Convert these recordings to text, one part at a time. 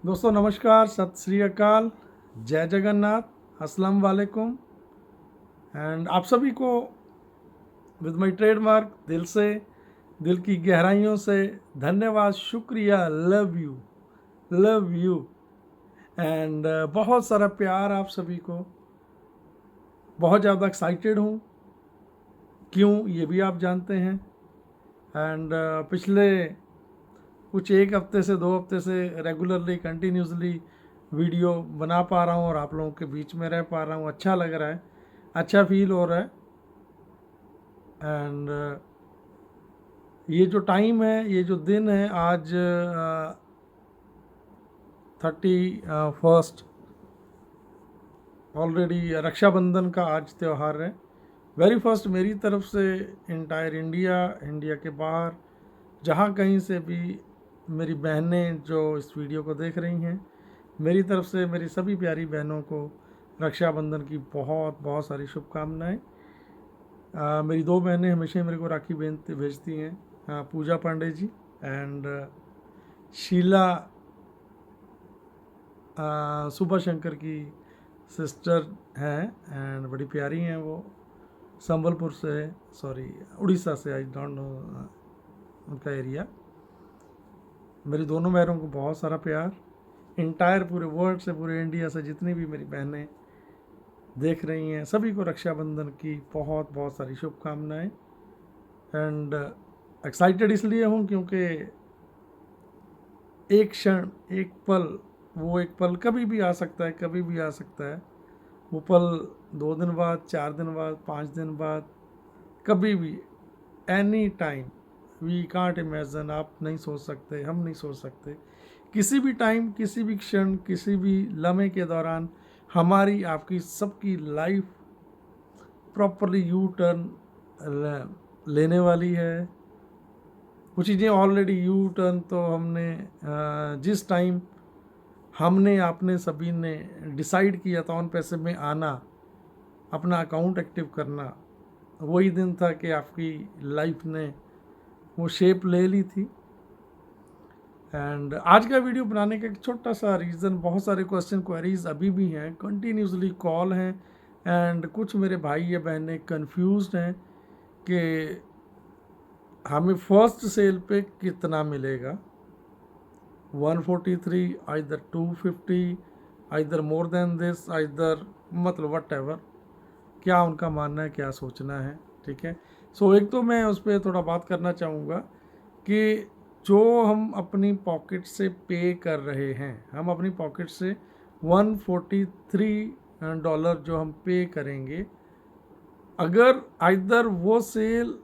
दोस्तों नमस्कार, सत श्री अकाल, जय जगन्नाथ, अस्सलाम वालेकुम। एंड आप सभी को विद माई ट्रेडमार्क दिल की गहराइयों से धन्यवाद, शुक्रिया, लव यू एंड बहुत सारा प्यार आप सभी को। बहुत ज़्यादा एक्साइटेड हूँ, क्यों ये भी आप जानते हैं। एंड पिछले कुछ एक हफ्ते से 2 हफ्ते से रेगुलरली कंटिन्यूसली वीडियो बना पा रहा हूँ और आप लोगों के बीच में रह पा रहा हूँ। अच्छा लग रहा है, अच्छा फील हो रहा है। एंड ये जो टाइम है, ये जो दिन है, आज 31 ऑलरेडी रक्षाबंधन का आज त्यौहार है। वेरी फर्स्ट मेरी तरफ से इंटायर इंडिया के बाहर जहाँ कहीं से भी मेरी बहनें जो इस वीडियो को देख रही हैं, मेरी तरफ से मेरी सभी प्यारी बहनों को रक्षाबंधन की बहुत बहुत सारी शुभकामनाएं। मेरी 2 बहनें हमेशा मेरे को राखी भेजती हैं, पूजा पांडे जी एंड शीला सुबह शंकर की सिस्टर हैं एंड बड़ी प्यारी हैं। वो संबलपुर से, सॉरी उड़ीसा से, आई डोंट नो उनका एरिया। मेरी दोनों बहनों को बहुत सारा प्यार, इंटायर पूरे वर्ल्ड से, पूरे इंडिया से जितनी भी मेरी बहनें देख रही हैं सभी को रक्षाबंधन की बहुत बहुत सारी शुभकामनाएं। एंड एक्साइटेड इसलिए हूँ क्योंकि एक क्षण, एक पल, वो एक पल कभी भी आ सकता है, कभी भी आ सकता है। वो पल 2 दिन बाद, 4 दिन बाद, 5 दिन बाद, कभी भी, any time, we can't imagine. आप नहीं सोच सकते, हम नहीं सोच सकते। किसी भी टाइम, किसी भी क्षण, किसी भी लम्हे के दौरान हमारी, आपकी, सबकी लाइफ प्रॉपरली यू टर्न लेने वाली है। कुछ चीज़ें ऑलरेडी यू टर्न तो हमने जिस टाइम हमने, आपने सभी ने डिसाइड किया था ऑन पैसे में आना, अपना अकाउंट एक्टिव करना, वही दिन था कि आपकी लाइफ ने वो शेप ले ली थी। एंड आज का वीडियो बनाने का एक छोटा सा रीज़न, बहुत सारे क्वेश्चन क्वेरीज अभी भी हैं, कंटिन्यूसली कॉल हैं एंड कुछ मेरे भाई या बहनें कंफ्यूज्ड हैं कि हमें फर्स्ट सेल पे कितना मिलेगा। 143, either 250, either more than this, either, मतलब वट एवर, क्या उनका मानना है, क्या सोचना है। ठीक है, सो एक तो मैं उस पर थोड़ा बात करना चाहूँगा कि जो हम अपनी पॉकेट से पे कर रहे हैं, हम अपनी पॉकेट से $143 जो हम पे करेंगे, अगर आइदर वो सेल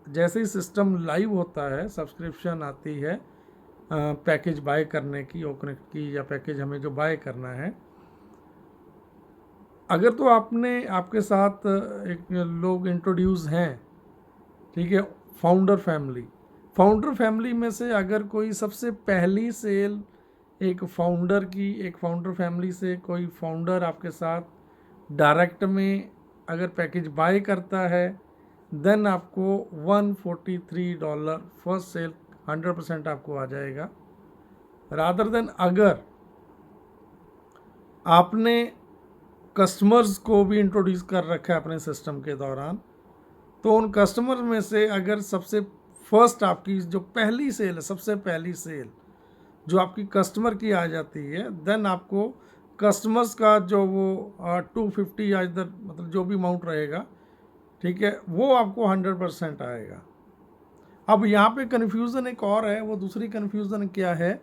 जैसे ही सिस्टम लाइव होता है, सब्सक्रिप्शन आती है पैकेज बाय करने की, ओकनेक्ट की, या पैकेज हमें जो बाय करना है, अगर तो आपने, आपके साथ एक लोग इंट्रोड्यूस हैं, ठीक है, फाउंडर फैमिली में से अगर कोई सबसे पहली सेल एक फाउंडर फैमिली से कोई फाउंडर आपके साथ डायरेक्ट में अगर पैकेज बाय करता है, देन आपको $143 फर्स्ट सेल 100% आपको आ जाएगा। रादर देन अगर आपने कस्टमर्स को भी इंट्रोड्यूस कर रखा है अपने सिस्टम के दौरान, तो उन कस्टमर में से अगर सबसे फर्स्ट आपकी जो पहली सेल है, सबसे पहली सेल जो आपकी कस्टमर की आ जाती है, देन आपको कस्टमर्स का जो वो 250 या इधर, मतलब जो भी अमाउंट रहेगा, ठीक है, वो आपको 100% आएगा। अब यहाँ पे कन्फ्यूज़न एक और है। वो दूसरी कन्फ्यूज़न क्या है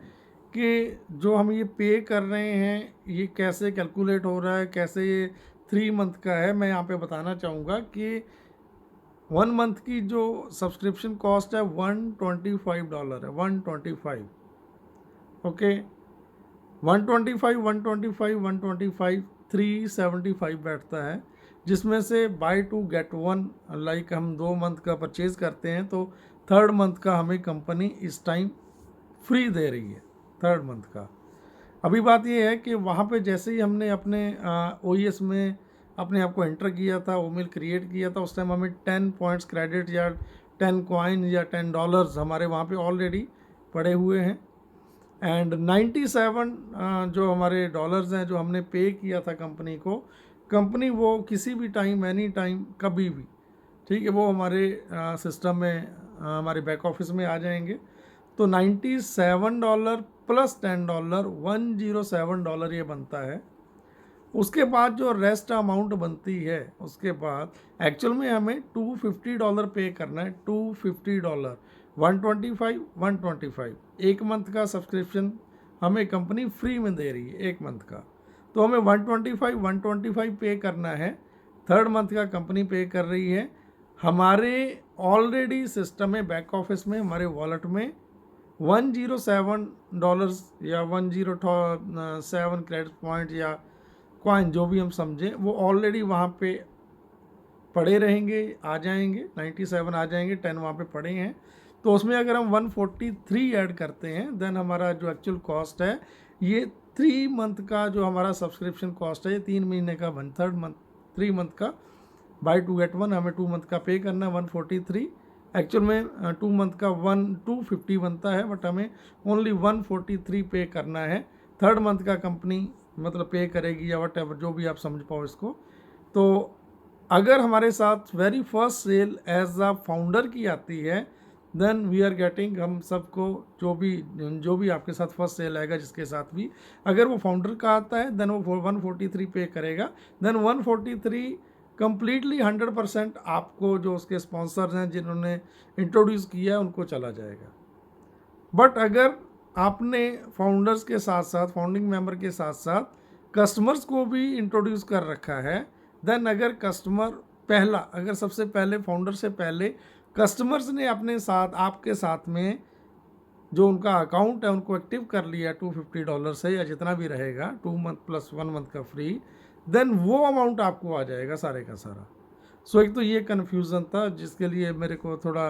कि जो हम ये पे कर रहे हैं, ये कैसे कैलकुलेट हो रहा है, कैसे ये 3 मंथ का है। मैं यहाँ पे बताना चाहूँगा कि 1 मंथ की जो सब्सक्रिप्शन कॉस्ट है $125 है, 125, ओके, 125 375 बैठता है, जिसमें से बाय 2 गेट 1, लाइक हम 2 मंथ का परचेज़ करते हैं तो 3rd मंथ का हमें कंपनी इस टाइम फ्री दे रही है, 3rd मंथ का। अभी बात ये है कि वहाँ पे जैसे ही हमने अपने OES में अपने आप को एंटर किया था, ईमेल क्रिएट किया था, उस टाइम हमें 10 पॉइंट्स क्रेडिट या 10 कॉइन या $10 हमारे वहाँ पे ऑलरेडी पड़े हुए हैं। एंड 97 जो हमारे डॉलर्स हैं जो हमने पे किया था कंपनी को, कंपनी वो किसी भी टाइम, एनी टाइम, कभी भी, ठीक है, वो हमारे सिस्टम में, हमारे बैक ऑफिस में आ जाएंगे। तो $97 प्लस $10, $107 ये बनता है। उसके बाद जो रेस्ट अमाउंट बनती है, उसके बाद एक्चुअल में हमें $250 पे करना है। $250, 125, 125, एक मंथ का सब्सक्रिप्शन हमें कंपनी फ्री में दे रही है, एक मंथ का। तो हमें 125 पे करना है। थर्ड मंथ का कंपनी पे कर रही है। हमारे ऑलरेडी सिस्टम में, बैक ऑफिस में, हमारे वॉलेट में $107 या 107 क्रेडिट पॉइंट या कॉइन, जो भी हम समझें, वो ऑलरेडी वहाँ पे पड़े रहेंगे, आ जाएंगे। 97 आ जाएंगे, 10 वहाँ पे पड़े हैं। तो उसमें अगर हम 143 ऐड करते हैं, देन हमारा जो एक्चुअल कॉस्ट है, ये 3 मंथ का जो हमारा सब्सक्रिप्शन कॉस्ट है, ये 3 महीने का, 3 मंथ का बाय 2 गेट 1, हमें 2 मंथ का पे करना है 143। एक्चुअल में 2 मंथ का 250 बनता है, बट हमें ओनली 143 पे करना है। थर्ड मंथ का कंपनी मतलब पे करेगी या वट एवर, जो भी आप समझ पाओ इसको। तो अगर हमारे साथ very first sale as a founder की आती है, देन वी आर गेटिंग, हम सबको जो भी आपके साथ फर्स्ट सेल आएगा, जिसके साथ भी अगर वो फाउंडर का आता है, देन वो 143 पे करेगा। देन 143 कंप्लीटली 100% आपको, जो उसके स्पॉन्सर्स हैं जिन्होंने इंट्रोड्यूस किया है, उनको चला जाएगा। बट अगर आपने फाउंडर्स के साथ साथ, फाउंडिंग मेंबर के साथ साथ कस्टमर्स को भी इंट्रोड्यूस कर रखा है, देन अगर कस्टमर पहला, अगर सबसे पहले फाउंडर से पहले कस्टमर्स ने अपने साथ, आपके साथ में जो उनका अकाउंट है, उनको एक्टिव कर लिया $250 से या जितना भी रहेगा, 2 मंथ प्लस 1 मंथ का फ्री, देन वो अमाउंट आपको आ जाएगा सारे का सारा। सो एक तो ये कन्फ्यूज़न था, जिसके लिए मेरे को थोड़ा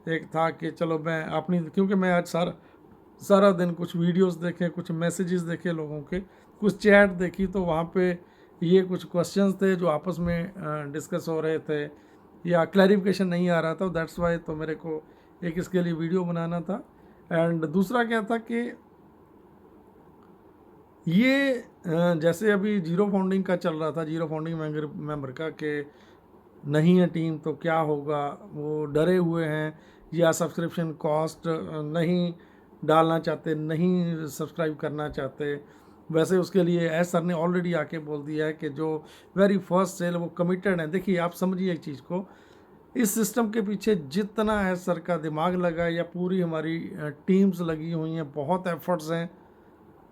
एक था कि चलो मैं अपनी, क्योंकि मैं आज सारा दिन कुछ वीडियोस देखे, कुछ मैसेजेस देखे लोगों के, कुछ चैट देखी, तो वहाँ पे ये कुछ क्वेश्चंस थे जो आपस में डिस्कस हो रहे थे या क्लैरिफिकेशन नहीं आ रहा था, दैट्स वाई तो मेरे को एक इसके लिए वीडियो बनाना था। एंड दूसरा क्या था कि ये जैसे अभी जीरो फाउंडिंग का चल रहा था, जीरो फाउंडिंग मेंबर का, कि नहीं है टीम तो क्या होगा, वो डरे हुए हैं या सब्सक्रिप्शन कॉस्ट नहीं डालना चाहते, नहीं सब्सक्राइब करना चाहते। वैसे उसके लिए एस सर ने ऑलरेडी आके बोल दिया है कि जो वेरी फर्स्ट सेल वो कमिटेड है। देखिए, आप समझिए एक चीज़ को, इस सिस्टम के पीछे जितना एस सर का दिमाग लगा है या पूरी हमारी टीम्स लगी हुई हैं, बहुत एफर्ट्स हैं,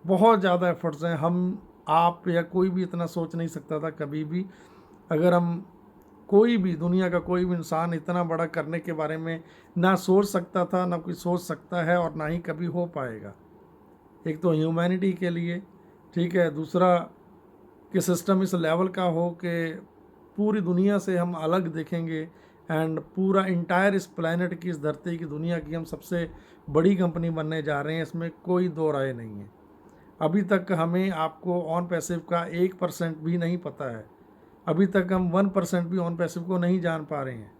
बहुत ज़्यादा एफर्ट्स हैं। हम, आप या कोई भी इतना सोच नहीं सकता था कभी भी। अगर हम, कोई भी, दुनिया का कोई भी इंसान इतना बड़ा करने के बारे में ना सोच सकता था, ना कोई सोच सकता है, और ना ही कभी हो पाएगा। एक तो ह्यूमैनिटी के लिए, ठीक है, दूसरा कि सिस्टम इस लेवल का हो कि पूरी दुनिया से हम अलग दिखेंगे, एंड पूरा इंटायर इस प्लैनेट की, इस धरती की, दुनिया की हम सबसे बड़ी कंपनी बनने जा रहे हैं, इसमें कोई दो राय नहीं है। अभी तक हमें, आपको ऑन पैसिव का 1% भी नहीं पता है। अभी तक हम 1% भी ऑन पैसिव को नहीं जान पा रहे हैं।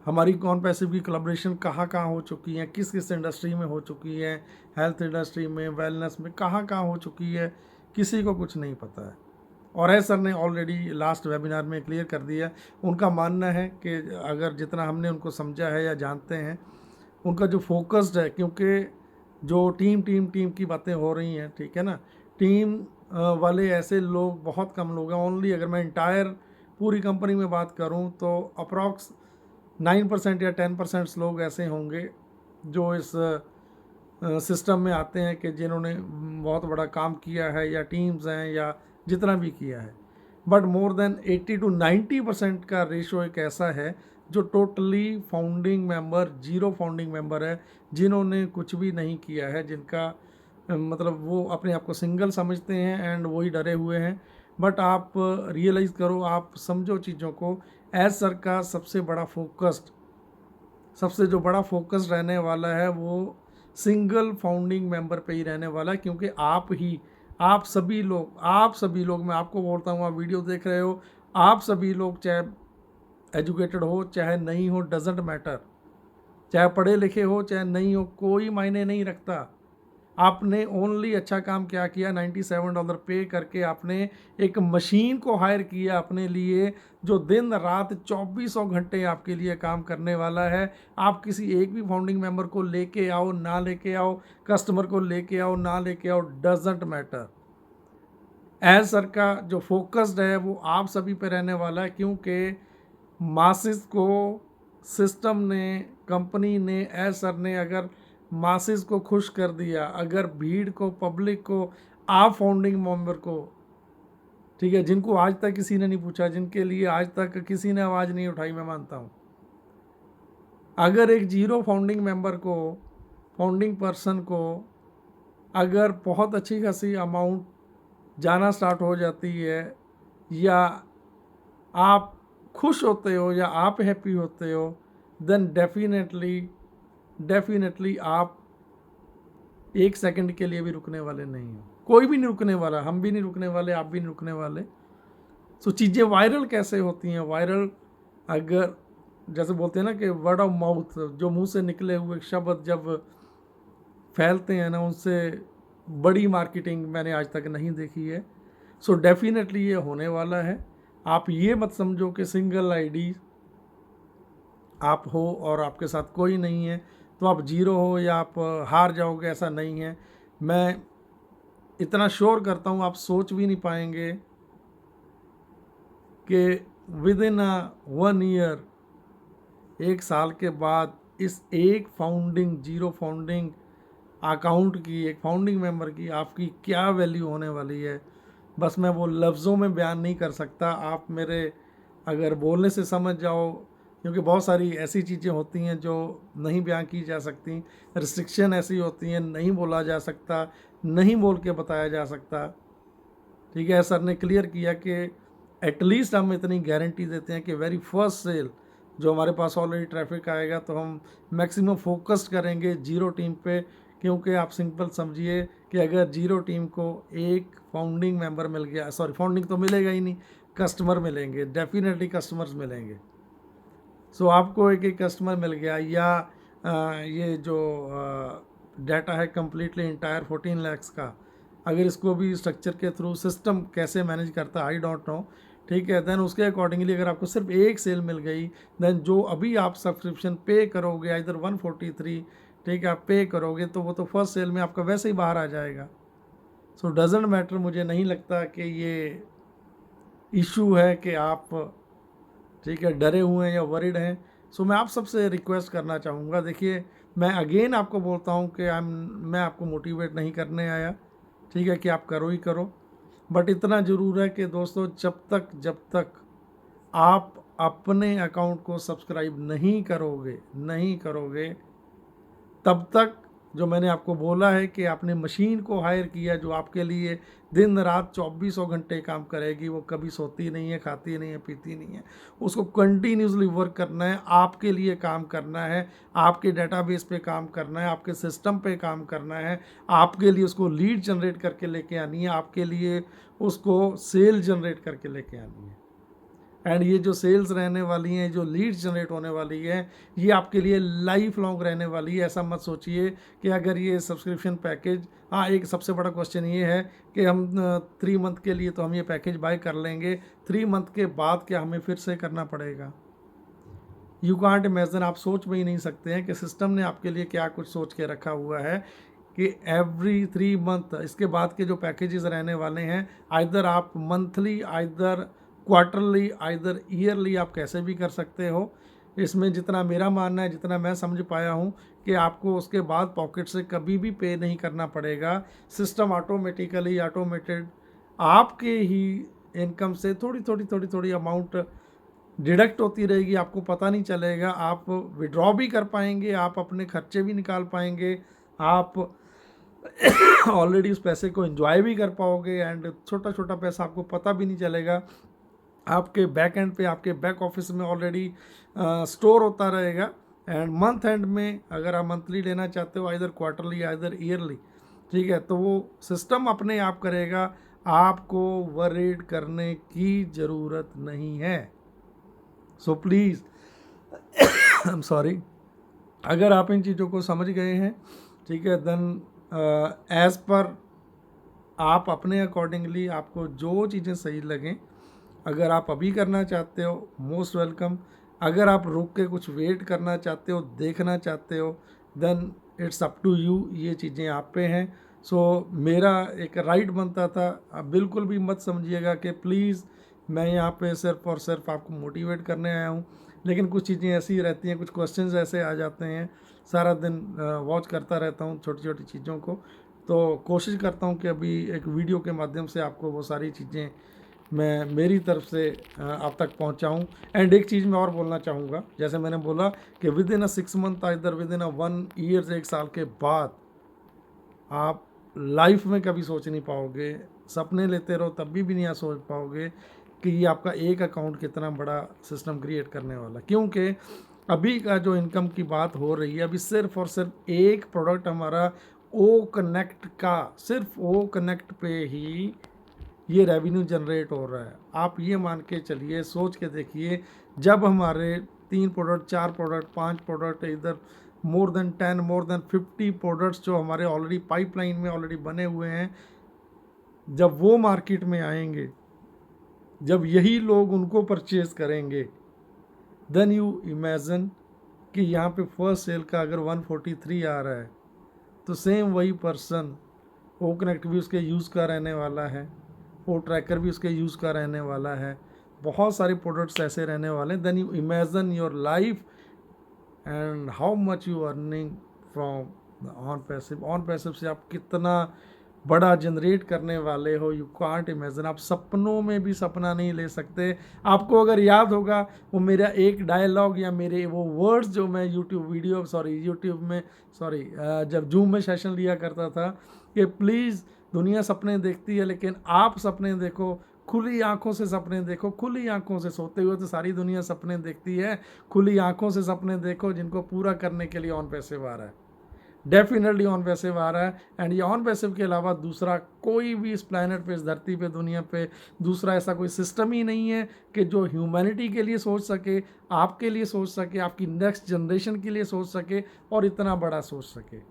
हमारी ऑन पैसिव की कोलैबोरेशन कहाँ कहाँ हो चुकी है, किस किस इंडस्ट्री में हो चुकी है, हेल्थ इंडस्ट्री में, वेलनेस में, कहाँ कहाँ हो चुकी है, किसी को कुछ नहीं पता है। और है सर ने ऑलरेडी लास्ट वेबिनार में क्लियर कर दिया। उनका मानना है कि अगर जितना हमने उनको समझा है या जानते हैं, उनका जो फोकस्ड है, क्योंकि जो टीम टीम टीम की बातें हो रही हैं, ठीक है ना, टीम वाले ऐसे लोग बहुत कम लोग हैं। ओनली अगर मैं इंटायर पूरी कंपनी में बात करूं तो अप्रॉक्स 9% या 10% लोग ऐसे होंगे जो इस सिस्टम में आते हैं कि जिन्होंने बहुत बड़ा काम किया है, या टीम्स हैं, या जितना भी किया है। बट मोर देन 80 to 90% का रेशो एक ऐसा है जो totally founding member, zero founding member है, जिन्होंने कुछ भी नहीं किया है, जिनका मतलब वो अपने आप को सिंगल समझते हैं एंड वही डरे हुए हैं। बट आप रियलाइज़ करो, आप समझो चीज़ों को। एज सर का सबसे बड़ा फोकस्ड, सबसे जो बड़ा फोकस रहने वाला है, वो सिंगल फाउंडिंग मेंबर पे ही रहने वाला है, क्योंकि आप सभी लोग, मैं आपको बोलता हूँ, आप वीडियो देख रहे हो, आप सभी लोग, चाहे एजुकेटेड हो चाहे नहीं हो, डजेंट मैटर, चाहे पढ़े लिखे हो चाहे नहीं हो, कोई मायने नहीं रखता। आपने ओनली अच्छा काम क्या किया, $97 पे करके आपने एक मशीन को हायर किया अपने लिए, जो दिन रात 2400 घंटे आपके लिए काम करने वाला है। आप किसी एक भी फाउंडिंग मेंबर को लेके आओ ना लेके आओ, कस्टमर को लेके आओ ना लेके आओ, डजेंट मैटर। एज सर का जो फोकस्ड है वो आप सभी पे रहने वाला है, क्योंकि मासिस को सिस्टम ने, कंपनी ने, एज सर ने अगर मासिस को खुश कर दिया, अगर भीड़ को, पब्लिक को, आप फाउंडिंग मेंबर को, ठीक है, जिनको आज तक किसी ने नहीं पूछा, जिनके लिए आज तक किसी ने आवाज़ नहीं उठाई, मैं मानता हूँ, अगर एक जीरो फाउंडिंग मेंबर को, फाउंडिंग पर्सन को अगर बहुत अच्छी खासी अमाउंट जाना स्टार्ट हो जाती है, या आप खुश होते हो या आप हैप्पी होते हो, देन डेफिनेटली आप एक सेकंड के लिए भी रुकने वाले नहीं हो। कोई भी नहीं रुकने वाला, हम भी नहीं रुकने वाले, आप भी नहीं रुकने वाले। सो चीज़ें वायरल कैसे होती हैं? वायरल, अगर जैसे बोलते हैं ना कि वर्ड ऑफ माउथ, जो मुंह से निकले हुए शब्द जब फैलते हैं ना, उनसे बड़ी मार्केटिंग मैंने आज तक नहीं देखी है। सो डेफिनेटली ये होने वाला है। आप ये मत समझो कि सिंगल आईडी आप हो और आपके साथ कोई नहीं है तो आप जीरो हो या आप हार जाओगे, ऐसा नहीं है। मैं इतना श्योर करता हूँ, आप सोच भी नहीं पाएंगे कि विद इन 1 ईयर, 1 साल के बाद, इस एक फाउंडिंग, जीरो फाउंडिंग अकाउंट की, एक फाउंडिंग मेंबर की आपकी क्या वैल्यू होने वाली है, बस मैं वो लफ्ज़ों में बयान नहीं कर सकता। आप मेरे अगर बोलने से समझ जाओ, क्योंकि बहुत सारी ऐसी चीज़ें होती हैं जो नहीं बयान की जा सकती, रिस्ट्रिक्शन ऐसी होती हैं, नहीं बोला जा सकता, नहीं बोल के बताया जा सकता। ठीक है, सर ने क्लियर किया कि एटलीस्ट हम इतनी गारंटी देते हैं कि वेरी फर्स्ट सेल जो हमारे पास ऑलरेडी ट्रैफिक आएगा तो हम मैक्सिमम फोकस्ड करेंगे जीरो टीम पे, क्योंकि आप सिंपल समझिए कि अगर जीरो टीम को एक फाउंडिंग मेंबर मिल गया, सॉरी फाउंडिंग तो मिलेगा ही नहीं, कस्टमर मिलेंगे, डेफिनेटली कस्टमर्स मिलेंगे। सो आपको एक एक कस्टमर मिल गया, या ये जो डाटा है कम्प्लीटली इंटायर 14 लैक्स का, अगर इसको भी स्ट्रक्चर के थ्रू सिस्टम कैसे मैनेज करता है आई डोंट नो, ठीक है, देन उसके अकॉर्डिंगली अगर आपको सिर्फ एक सेल मिल गई, देन जो अभी आप सब्सक्रिप्शन पे करोगे इधर 143, ठीक है, आप पे करोगे तो वो तो फर्स्ट सेल में आपका वैसे ही बाहर आ जाएगा। सो डजेंट मैटर, मुझे नहीं लगता कि ये इशू है कि आप, ठीक है, डरे हुए हैं या वरिड हैं। सो मैं आप सबसे रिक्वेस्ट करना चाहूँगा, देखिए मैं अगेन आपको बोलता हूँ कि मैं आपको मोटिवेट नहीं करने आया, ठीक है, कि आप करो ही करो, बट इतना ज़रूर है कि दोस्तों जब तक आप अपने अकाउंट को सब्सक्राइब नहीं करोगे तब तक, जो मैंने आपको बोला है कि आपने मशीन को हायर किया जो आपके लिए दिन रात 2400 घंटे काम करेगी, वो कभी सोती नहीं है, खाती नहीं है, पीती नहीं है, उसको कंटिन्यूसली वर्क करना है, आपके लिए काम करना है, आपके डेटाबेस पे काम करना है, आपके सिस्टम पे काम करना है, आपके लिए उसको लीड जनरेट करके लेके आनी है, आपके लिए उसको सेल जनरेट करके लेके आनी है। एंड ये जो सेल्स रहने वाली हैं, जो लीड्स जनरेट होने वाली है, ये आपके लिए लाइफ लॉन्ग रहने वाली है। ऐसा मत सोचिए कि अगर ये सब्सक्रिप्शन पैकेज, हाँ एक सबसे बड़ा क्वेश्चन ये है कि हम 3 मंथ के लिए तो हम ये पैकेज बाय कर लेंगे, 3 मंथ के बाद क्या हमें फिर से करना पड़ेगा? यू कांट इमेजिन, आप सोच भी नहीं सकते हैं कि सिस्टम ने आपके लिए क्या कुछ सोच के रखा हुआ है कि एवरी 3 मंथ इसके बाद के जो पैकेजेस रहने वाले हैं, आइदर आप monthly, either quarterly, either yearly, आप कैसे भी कर सकते हो। इसमें जितना मेरा मानना है, जितना मैं समझ पाया हूँ, कि आपको उसके बाद पॉकेट से कभी भी पे नहीं करना पड़ेगा। सिस्टम ऑटोमेटेड आपके ही इनकम से थोड़ी अमाउंट डिडक्ट होती रहेगी, आपको पता नहीं चलेगा, आप विड्रॉ भी कर पाएंगे, आप अपने खर्चे भी निकाल पाएंगे, आप ऑलरेडी उस पैसे को एंजॉय भी कर पाओगे, एंड छोटा पैसा आपको पता भी नहीं चलेगा, आपके बैक एंड पे, आपके बैक ऑफिस में ऑलरेडी स्टोर होता रहेगा। एंड मंथ एंड में अगर आप मंथली लेना चाहते हो, इधर क्वार्टरली या इधर ईयरली, ठीक है, तो वो सिस्टम अपने आप करेगा, आपको वरीड करने की ज़रूरत नहीं है। So please I am sorry, अगर आप इन चीज़ों को समझ गए हैं, ठीक है, देन एज़ पर आप अपने अकॉर्डिंगली आपको जो चीज़ें सही लगें, अगर आप अभी करना चाहते हो मोस्ट वेलकम, अगर आप रुक के कुछ वेट करना चाहते हो, देखना चाहते हो, then it's up to you, ये चीज़ें आप पे हैं। सो मेरा एक राइट बनता था, आप बिल्कुल भी मत समझिएगा कि प्लीज़ मैं यहाँ पे सिर्फ और सिर्फ आपको मोटिवेट करने आया हूँ, लेकिन कुछ चीज़ें ऐसी रहती हैं, कुछ क्वेश्चंस ऐसे आ जाते हैं, सारा दिन वॉच करता रहता हूँ छोटी छोटी चीज़ों को, तो कोशिश करता हूँ कि अभी एक वीडियो के माध्यम से आपको वो सारी चीज़ें मैं मेरी तरफ से आप तक पहुँचाऊँ। एंड एक चीज़ मैं और बोलना चाहूँगा, जैसे मैंने बोला कि विद इन अ 6 मंथ इधर विद इन अ 1 ईयर, 1 साल के बाद आप लाइफ में कभी सोच नहीं पाओगे, सपने लेते रहो तब भी नहीं सोच पाओगे कि ये आपका एक अकाउंट कितना बड़ा सिस्टम क्रिएट करने वाला। क्योंकि अभी का जो इनकम की बात हो रही है, अभी सिर्फ और सिर्फ एक प्रोडक्ट हमारा ओ कनेक्ट का, सिर्फ ओ कनेक्ट पे ही ये रेवेन्यू जनरेट हो रहा है। आप ये मान के चलिए, सोच के देखिए, जब हमारे 3 प्रोडक्ट, 4 प्रोडक्ट, 5 प्रोडक्ट, इधर more than 10, more than 50 products जो हमारे ऑलरेडी पाइपलाइन में ऑलरेडी बने हुए हैं, जब वो मार्केट में आएंगे, जब यही लोग उनको परचेज करेंगे, देन यू इमेजिन कि यहाँ पे फर्स्ट सेल का अगर 143 आ रहा है, तो सेम वही पर्सन ओ कनेक्ट भी उसके यूज़ का रहने वाला है, वो ट्रैकर भी उसके यूज़ का रहने वाला है, बहुत सारे प्रोडक्ट्स ऐसे रहने वाले हैं। Then you imagine your life and how much you earning from OnPassive. OnPassive से आप कितना बड़ा जनरेट करने वाले हो, यू कांट इमेजिन। आप सपनों में भी सपना नहीं ले सकते। आपको अगर याद होगा वो मेरा एक डायलॉग या मेरे वो वर्ड्स जो मैं यूट्यूब में जब जूम में सेशन लिया करता था कि प्लीज़, दुनिया सपने देखती है लेकिन आप सपने देखो, खुली आंखों से सपने देखो। खुली आंखों से, सोते हुए तो सारी दुनिया सपने देखती है, खुली आंखों से सपने देखो जिनको पूरा करने के लिए ऑन पैसिव आ रहा है, डेफिनेटली ऑन पैसिव आ रहा है। एंड ये ऑन पैसिव के अलावा दूसरा कोई भी इस प्लैनेट पे, इस धरती पे, दुनिया पे दूसरा ऐसा कोई सिस्टम ही नहीं है कि जो ह्यूमैनिटी के लिए सोच सके, आपके लिए सोच सके, आपकी नेक्स्ट जनरेशन के लिए सोच सके और इतना बड़ा सोच सके।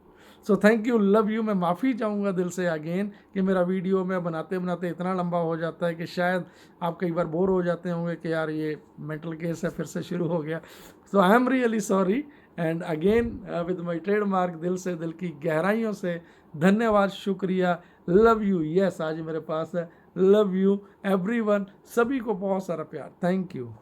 So thank you, love you. मैं माफ़ी चाहूँगा दिल से अगेन कि मेरा वीडियो में बनाते बनाते इतना लंबा हो जाता है कि शायद आप कई बार बोर हो जाते होंगे कि यार ये मेंटल केस है, फिर से शुरू हो गया। So I am really sorry and again with my trademark, दिल से, दिल की गहराइयों से धन्यवाद, शुक्रिया, लव यू। यस, आज मेरे पास है, लव यू एवरीवन, सभी को बहुत सारा प्यार, थैंक यू।